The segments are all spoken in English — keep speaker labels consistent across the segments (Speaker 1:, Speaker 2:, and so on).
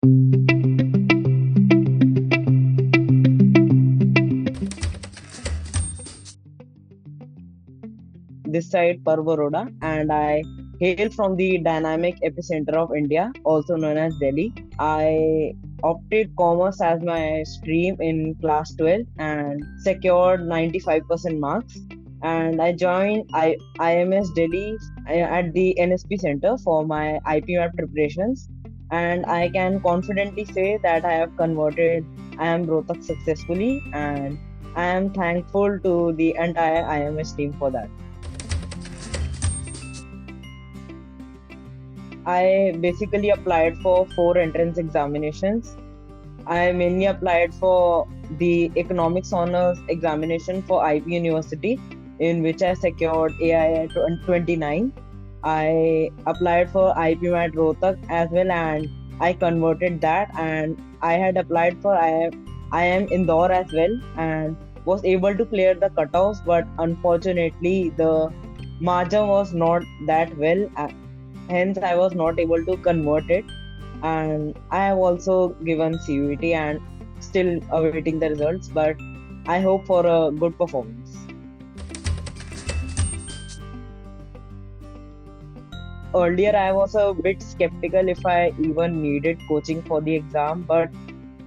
Speaker 1: This side Parv Arora, and I hail from the dynamic epicenter of India, also known as Delhi. I opted commerce as my stream in class 12 and secured 95% marks. And I joined IMS Delhi at the NSP Center for my IPMAT preparations. And I can confidently say that I have converted IIM Rohtak successfully, and I am thankful to the entire IMS team for that. I basically applied for four entrance examinations. I mainly applied for the economics honors examination for IB University, in which I secured AI 29. I applied for IPMAT Rohtak as well, and I converted that. And I had applied for IIM Indore as well, and was able to clear the cutoffs, but unfortunately the margin was not that well. Hence, I was not able to convert it, and I have also given CUET and still awaiting the results, but I hope for a good performance. Earlier, I was a bit skeptical if I even needed coaching for the exam, but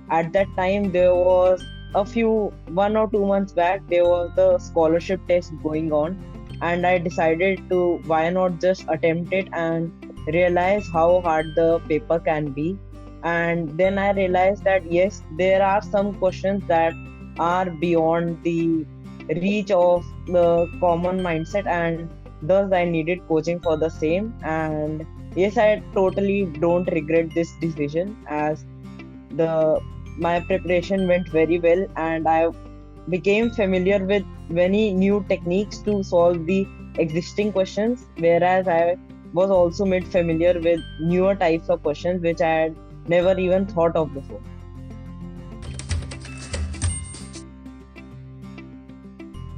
Speaker 1: at that time, there was 1 or 2 months back, there was the scholarship test going on, and I decided to why not just attempt it and realize how hard the paper can be. And then I realized that yes, there are some questions that are beyond the reach of the common mindset, and thus I needed coaching for the same. And yes, I totally don't regret this decision, as the my preparation went very well, and I became familiar with many new techniques to solve the existing questions, whereas I was also made familiar with newer types of questions which I had never even thought of before.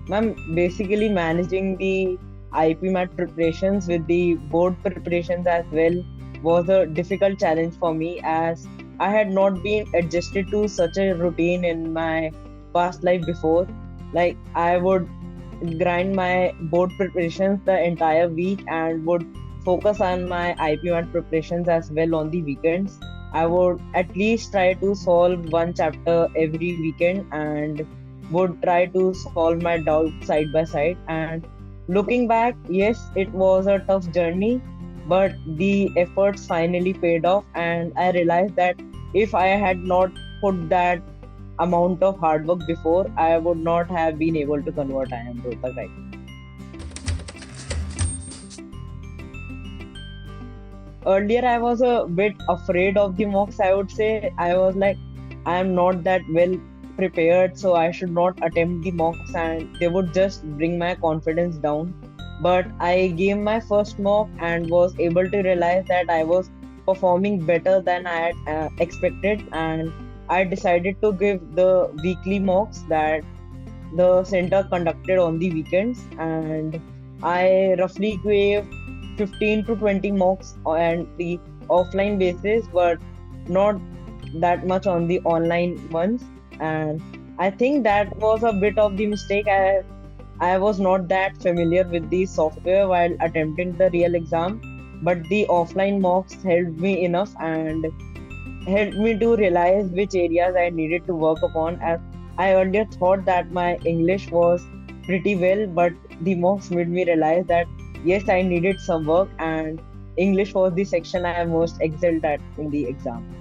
Speaker 1: Ma'am, basically managing the IPMAT preparations with the board preparations as well was a difficult challenge for me, as I had not been adjusted to such a routine in my past life before. Like, I would grind my board preparations the entire week and would focus on my IPMAT preparations as well on the weekends. I would at least try to solve one chapter every weekend and would try to solve my doubts side by side. And looking back, yes, it was a tough journey, but the efforts finally paid off, and I realized that if I had not put that amount of hard work before, I would not have been able to convert IIM Rohtak right. Earlier, I was a bit afraid of the mocks. I would say I was like, I am not that well prepared, so I should not attempt the mocks, and they would just bring my confidence down. But I gave my first mock and was able to realize that I was performing better than I had expected, and I decided to give the weekly mocks that the center conducted on the weekends, and I roughly gave 15 to 20 mocks on the offline basis, but not that much on the online ones. And I think that was a bit of the mistake. I was not that familiar with the software while attempting the real exam, but the offline mocks helped me enough and helped me to realize which areas I needed to work upon, as I earlier thought that my English was pretty well, but the mocks made me realize that yes, I needed some work, and English was the section I most excelled at in the exam.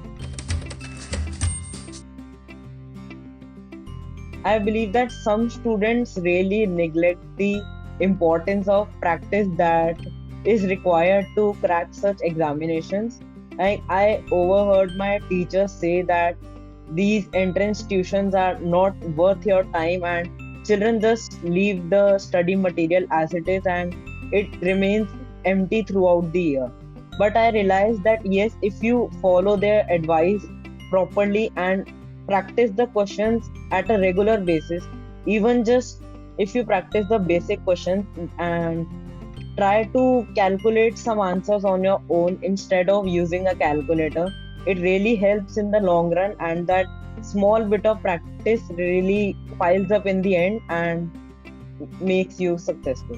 Speaker 1: I believe that some students really neglect the importance of practice that is required to crack such examinations. Like, I overheard my teachers say that these entrance tuitions are not worth your time, and children just leave the study material as it is and it remains empty throughout the year. But I realized that yes, if you follow their advice properly and practice the questions at a regular basis, even just if you practice the basic questions and try to calculate some answers on your own instead of using a calculator, it really helps in the long run, and that small bit of practice really piles up in the end and makes you successful.